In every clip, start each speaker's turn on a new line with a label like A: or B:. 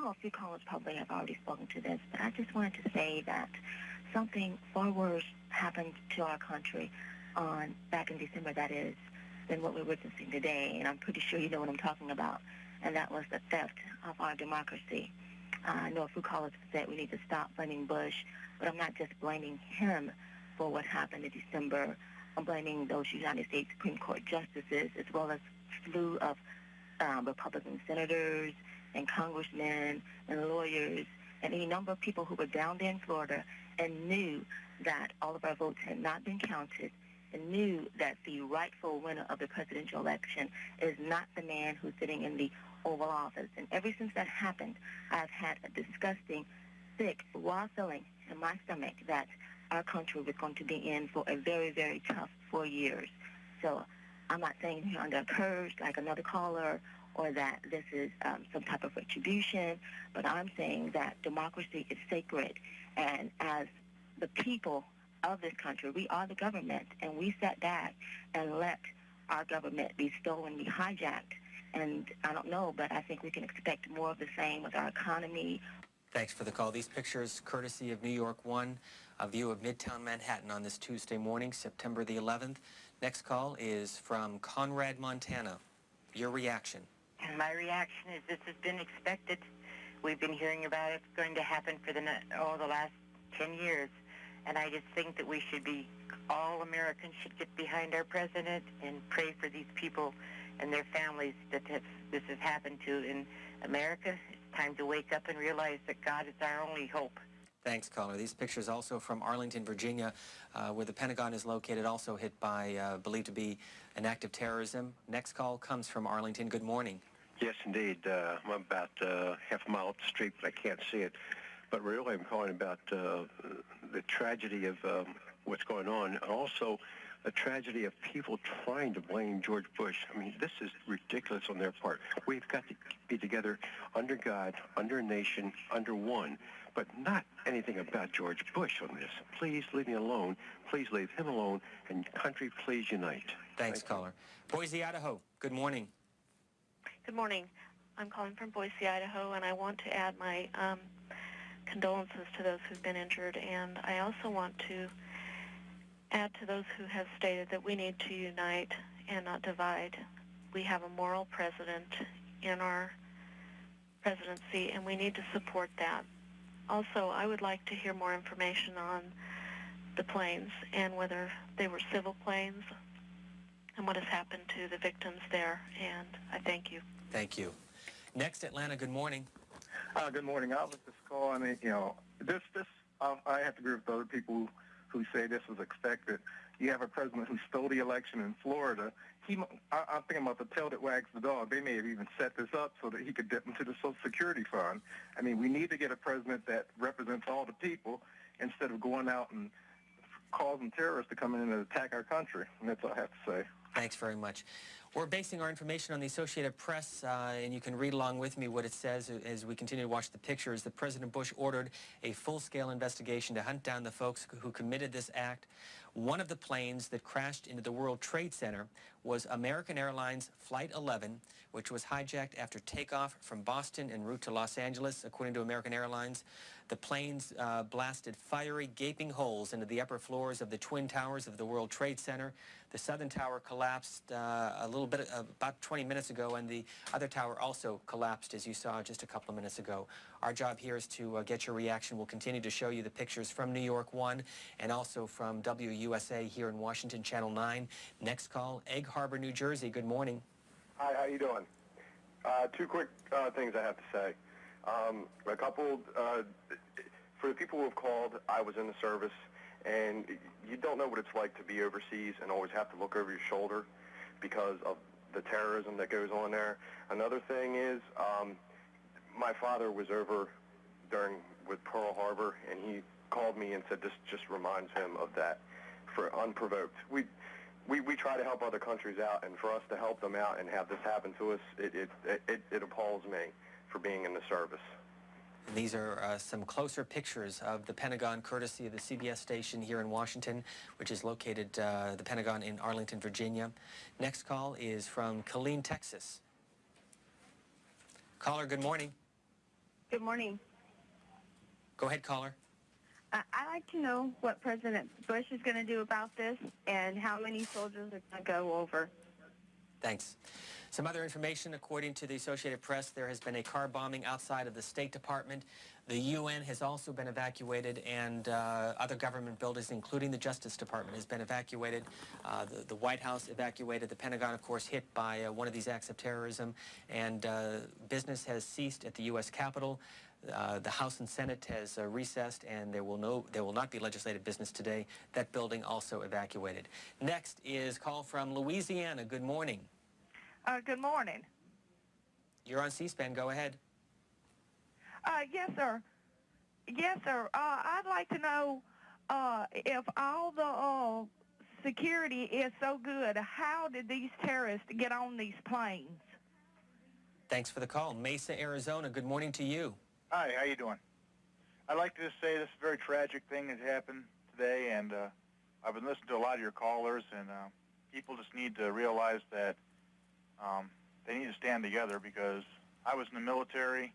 A: know a few callers probably have already spoken to this, but I just wanted to say that something far worse happened to our country back in December, that is, than what we're witnessing today, and I'm pretty sure you know what I'm talking about, and that was the theft of our democracy. I know a few callers said we need to stop blaming Bush, but I'm not just blaming him for what happened in December. I'm blaming those United States Supreme Court justices, as well as a slew of Republican senators and congressmen and lawyers and any number of people who were down there in Florida and knew that all of our votes had not been counted and knew that the rightful winner of the presidential election is not the man who's sitting in the Oval Office. And ever since that happened, I've had a disgusting, sick, raw feeling in my stomach that our country was going to be in for a very, very tough 4 years. So I'm not saying you're under a curse like another caller or that this is some type of retribution, but I'm saying that democracy is sacred. And as the people of this country, we are the government, and we sat back and let our government be stolen, be hijacked. And I don't know, but I think we can expect more of the same with our economy.
B: Thanks for the call. These pictures, courtesy of New York One, a view of Midtown Manhattan on this Tuesday morning, September the 11th. Next call is from Conrad, Montana. Your reaction?
C: And my reaction is this has been expected. We've been hearing about it going to happen for the last 10 years. And I just think that we should be, all Americans should get behind our president and pray for these people and their families that this has happened to in America. It's time to wake up and realize that God is our only hope.
B: Thanks, caller. These pictures also from Arlington, Virginia, where the Pentagon is located, also hit by, believed to be an act of terrorism. Next call comes from Arlington. Good morning.
D: Yes, indeed. I'm about half a mile up the street, but I can't see it. But really, I'm calling about the tragedy of what's going on, and also a tragedy of people trying to blame George Bush. I mean, this is ridiculous on their part. We've got to be together under God, under a nation, under one, but not anything about George Bush on this. Please leave me alone. Please leave him alone, and country, please unite.
B: Thanks, caller. Boise, Idaho. Good morning.
E: Good morning. I'm calling from Boise, Idaho, and I want to add my condolences to those who've been injured, and I also want to add to those who have stated that we need to unite and not divide. We have a moral president in our presidency, and we need to support that. Also, I would like to hear more information on the planes and whether they were civil planes and what has happened to the victims there, and I thank you.
B: Thank you. Next, Atlanta, good morning.
F: Good morning. I was just calling. I have to agree with other people who say this was expected. You have a president who stole the election in Florida. I'm thinking about the tail that wags the dog. They may have even set this up so that he could dip into the Social Security fund. I mean, we need to get a president that represents all the people instead of going out and causing terrorists to come in and attack our country. And that's all I have to say.
B: Thanks very much. We're basing our information on the Associated Press, and you can read along with me what it says as we continue to watch the pictures. That President Bush ordered a full-scale investigation to hunt down the folks who committed this act. One of the planes that crashed into the World Trade Center was American Airlines Flight 11, which was hijacked after takeoff from Boston en route to Los Angeles, according to American Airlines. The planes blasted fiery, gaping holes into the upper floors of the Twin Towers of the World Trade Center. The southern tower collapsed about 20 minutes ago, and the other tower also collapsed, as you saw just a couple of minutes ago. Our job here is to get your reaction. We'll continue to show you the pictures from New York One and also from WUSA here in Washington, Channel 9. Next call, Egg Harbor, New Jersey. Good morning.
G: Hi, how you doing? Two quick things I have to say. A couple, for the people who have called, I was in the service, and you don't know what it's like to be overseas and always have to look over your shoulder because of the terrorism that goes on there. Another thing is, my father was over with Pearl Harbor, and he called me and said this just reminds him of that for unprovoked. We try to help other countries out, and for us to help them out and have this happen to us, it appalls me for being in the service.
B: These are some closer pictures of the Pentagon, courtesy of the CBS station here in Washington, which is located, the Pentagon in Arlington, Virginia. Next call is from Killeen, Texas. Caller, good morning.
H: Good morning.
B: Go ahead, caller.
H: I'd like to know what President Bush is going to do about this and how many soldiers are going to go over.
B: Thanks. Some other information, according to the Associated Press, there has been a car bombing outside of the State Department. The UN has also been evacuated, and other government buildings, including the Justice Department, has been evacuated. The White House evacuated. The Pentagon, of course, hit by one of these acts of terrorism, and business has ceased at the U.S. Capitol. The House and Senate has recessed, and there will not be legislative business today. That building also evacuated. Next is call from Louisiana. Good morning.
I: Good morning.
B: You're on C-SPAN. Go ahead.
I: Yes, sir. Yes, sir. I'd like to know if all the security is so good, how did these terrorists get on these planes?
B: Thanks for the call. Mesa, Arizona. Good morning to you.
J: Hi, how you doing? I'd like to just say this is a very tragic thing that happened today, and I've been listening to a lot of your callers, and people just need to realize that they need to stand together, because I was in the military,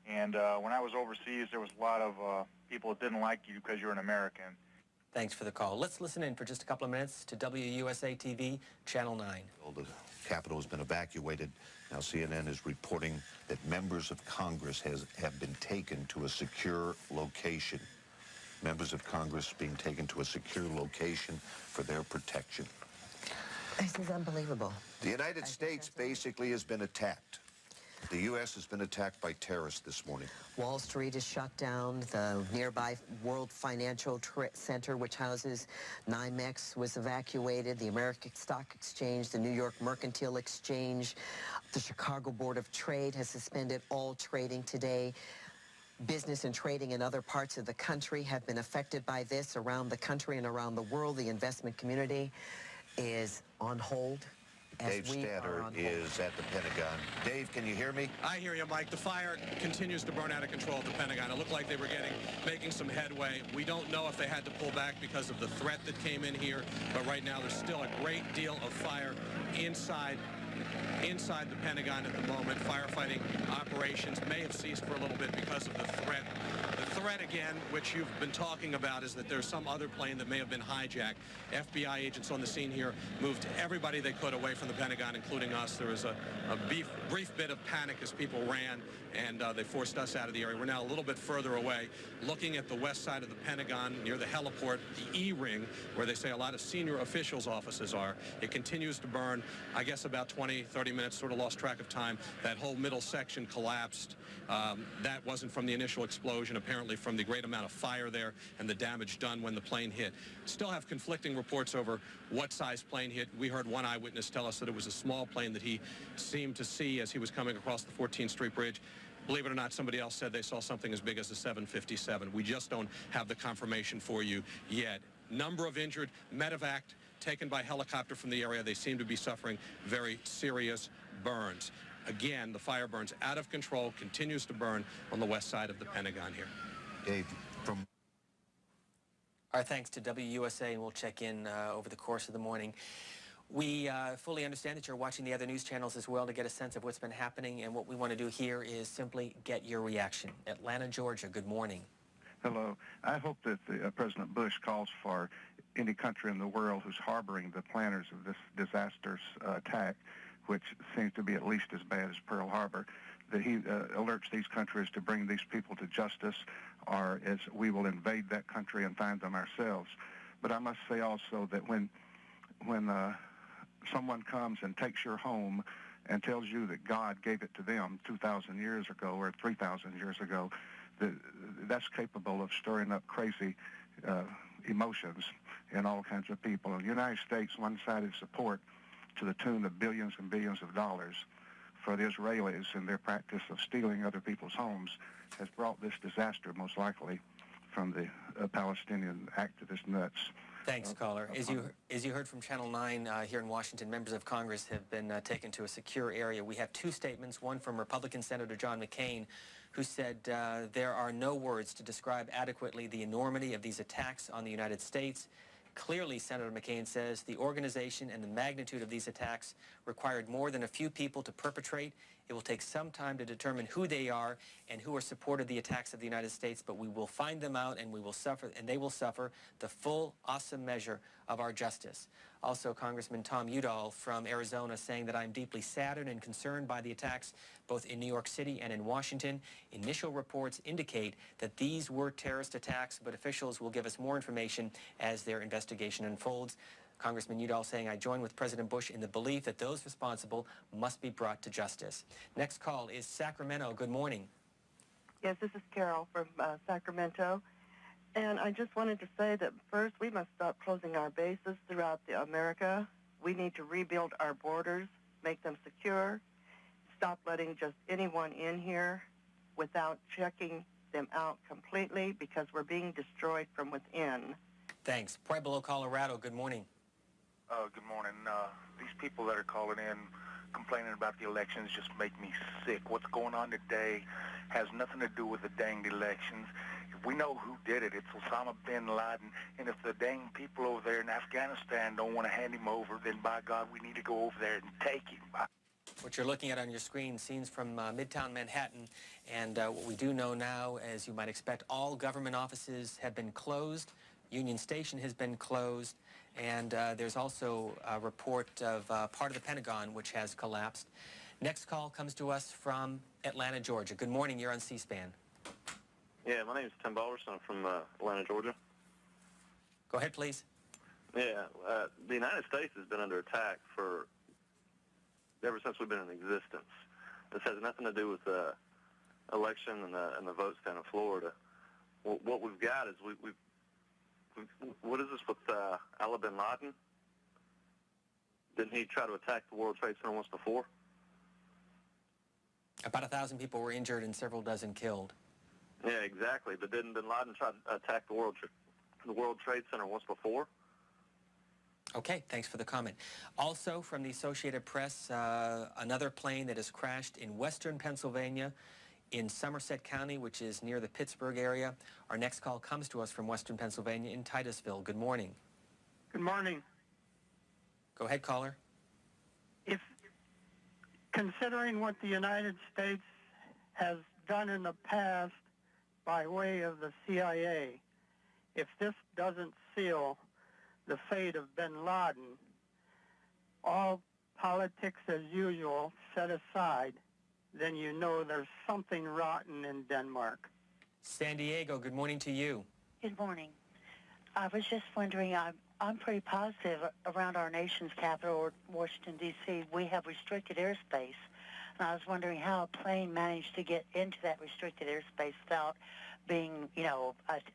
J: and when I was overseas, there was a lot of people that didn't like you because you're an American.
B: Thanks for the call. Let's listen in for just a couple of minutes to WUSA TV, Channel 9.
K: The Capitol has been evacuated. Now CNN is reporting that members of Congress have been taken to a secure location. Members of Congress being taken to a secure location for their protection.
L: This is unbelievable.
K: The United States basically has been attacked. The U.S. has been attacked by terrorists this morning.
L: Wall Street is shut down. The nearby World Financial Center, which houses NYMEX, was evacuated. The American Stock Exchange, the New York Mercantile Exchange, the Chicago Board of Trade has suspended all trading today. Business and trading in other parts of the country have been affected by this. Around the country and around the world, the investment community is on hold.
K: Dave Statter is at the Pentagon. Dave, can you hear me?
M: I hear you, Mike. The fire continues to burn out of control at the Pentagon. It looked like they were making some headway. We don't know if they had to pull back because of the threat that came in here, but right now there's still a great deal of fire inside the Pentagon at the moment. Firefighting operations may have ceased for a little bit because of the threat. The threat, again, which you've been talking about, is that there's some other plane that may have been hijacked. FBI agents on the scene here moved everybody they could away from the Pentagon, including us. There was a brief bit of panic as people ran, and they forced us out of the area. We're now a little bit further away, looking at the west side of the Pentagon, near the heliport, the E-ring, where they say a lot of senior officials' offices are. It continues to burn. I guess about 20, 30 minutes, sort of lost track of time. That whole middle section collapsed. That wasn't from the initial explosion, apparently from the great amount of fire there and the damage done when the plane hit. Still have conflicting reports over what size plane hit. We heard one eyewitness tell us that it was a small plane that he seemed to see as he was coming across the 14th Street Bridge. Believe it or not, somebody else said they saw something as big as a 757. We just don't have the confirmation for you yet. Number of injured, medevac taken by helicopter from the area. They seem to be suffering very serious burns. Again, the fire burns out of control, continues to burn on the west side of the Pentagon here.
K: Dave, from...
B: Our thanks to WUSA, and we'll check in over the course of the morning. We fully understand that you're watching the other news channels as well to get a sense of what's been happening, and what we want to do here is simply get your reaction. Atlanta, Georgia, good morning.
F: Hello. I hope that President Bush calls for any country in the world who's harboring the planners of this disastrous attack, which seems to be at least as bad as Pearl Harbor, that he alerts these countries to bring these people to justice, or as we will invade that country and find them ourselves. But I must say also that when someone comes and takes your home and tells you that God gave it to them 2,000 years ago or 3,000 years ago, that's capable of stirring up crazy emotions in all kinds of people. In the United States, one-sided support to the tune of billions and billions of dollars for the Israelis and their practice of stealing other people's homes has brought this disaster, most likely, from the Palestinian activist nuts.
B: Thanks, caller. As you heard from Channel 9 here in Washington, members of Congress have been taken to a secure area. We have two statements, one from Republican Senator John McCain, who said there are no words to describe adequately the enormity of these attacks on the United States. Clearly, Senator McCain says the organization and the magnitude of these attacks required more than a few people to perpetrate, It will take some time to determine who they are and who are supported the attacks of the United States, but we will find them out, and we will suffer, and they will suffer the full awesome measure of our justice. Also, Congressman Tom Udall from Arizona saying that I'm deeply saddened and concerned by the attacks both in New York City and in Washington. Initial reports indicate that these were terrorist attacks, but officials will give us more information as their investigation unfolds. Congressman Udall saying, I join with President Bush in the belief that those responsible must be brought to justice. Next call is Sacramento. Good morning.
N: Yes, this is Carol from Sacramento. And I just wanted to say that first we must stop closing our bases throughout America. We need to rebuild our borders, make them secure, stop letting just anyone in here without checking them out completely because we're being destroyed from within.
B: Thanks. Pueblo, Colorado. Good morning.
J: Good morning. These people that are calling in complaining about the elections just make me sick. What's going on today has nothing to do with the danged elections. If we know who did it, it's Osama bin Laden. And if the dang people over there in Afghanistan don't want to hand him over, then by God, we need to go over there and take him.
B: What you're looking at on your screen, scenes from Midtown Manhattan. And what we do know now, as you might expect, all government offices have been closed. Union Station has been closed. And there's also a report of part of the Pentagon which has collapsed. Next call comes to us from Atlanta, Georgia. Good morning. You're on C-SPAN.
O: Yeah, my name is Tim Balderson. I'm from Atlanta, Georgia.
B: Go ahead, please.
O: Yeah, the United States has been under attack ever since we've been in existence. This has nothing to do with the election and the votes down in Florida. What we've got is what is this with Ali bin Laden? Didn't he try to attack the World Trade Center once before?
B: About 1,000 people were injured and several dozen killed.
O: Yeah, exactly. But didn't bin Laden try to attack the World Trade Center once before?
B: Okay, thanks for the comment. Also from the Associated Press, another plane that has crashed in western Pennsylvania in Somerset County, which is near the Pittsburgh area. Our next call comes to us from western Pennsylvania in Titusville. Good morning.
P: Good morning.
B: Go ahead, caller.
P: If considering what the United States has done in the past by way of the CIA, if this doesn't seal the fate of bin Laden, all politics as usual set aside, then you know there's something rotten in Denmark.
B: San Diego, good morning to you.
Q: Good morning. I was just wondering, I'm pretty positive around our nation's capital, Washington, D.C., we have restricted airspace. And I was wondering how a plane managed to get into that restricted airspace without being,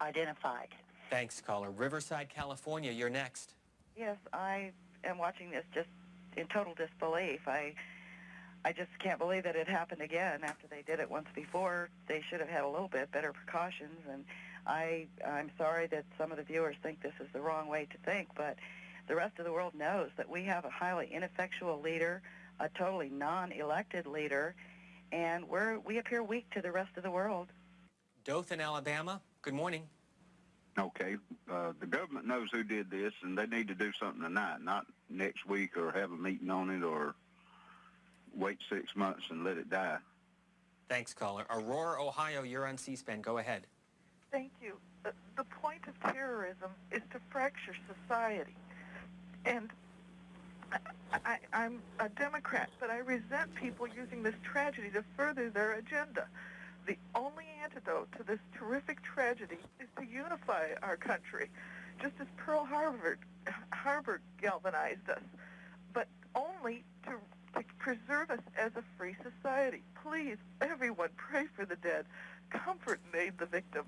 Q: identified.
B: Thanks, caller. Riverside, California, you're next.
R: Yes, I am watching this just in total disbelief. I just can't believe that it happened again after they did it once before. They should have had a little bit better precautions, and I'm sorry that some of the viewers think this is the wrong way to think, but the rest of the world knows that we have a highly ineffectual leader, a totally non-elected leader, and we appear weak to the rest of the world.
B: Dothan, Alabama, good morning.
S: Okay, the government knows who did this, and they need to do something tonight, not next week or have a meeting on it or wait 6 months and let it die.
B: Thanks, caller. Aurora, Ohio, you're on C-SPAN. Go ahead.
I: Thank you. The point of terrorism is to fracture society. And I'm a Democrat, but I resent people using this tragedy to further their agenda. The only antidote to this terrific tragedy is to unify our country, just as Pearl Harbor galvanized us, but only to preserve us as a free society. Please, everyone, pray for the dead. Comfort and aid the victims.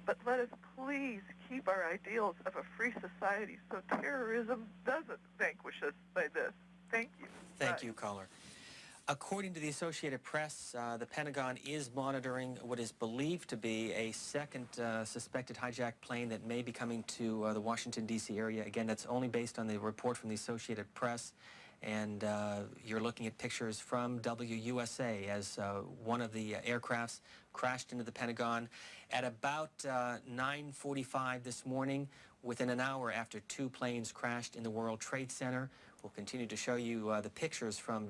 I: But let us please keep our ideals of a free society so terrorism doesn't vanquish us by this. Thank you.
B: Thank you, caller. According to the Associated Press, the Pentagon is monitoring what is believed to be a second suspected hijacked plane that may be coming to the Washington, D.C. area. Again, that's only based on the report from the Associated Press. And you're looking at pictures from WUSA as one of the aircrafts crashed into the Pentagon at about 9:45 this morning, within an hour after two planes crashed in the World Trade Center. We'll continue to show you the pictures from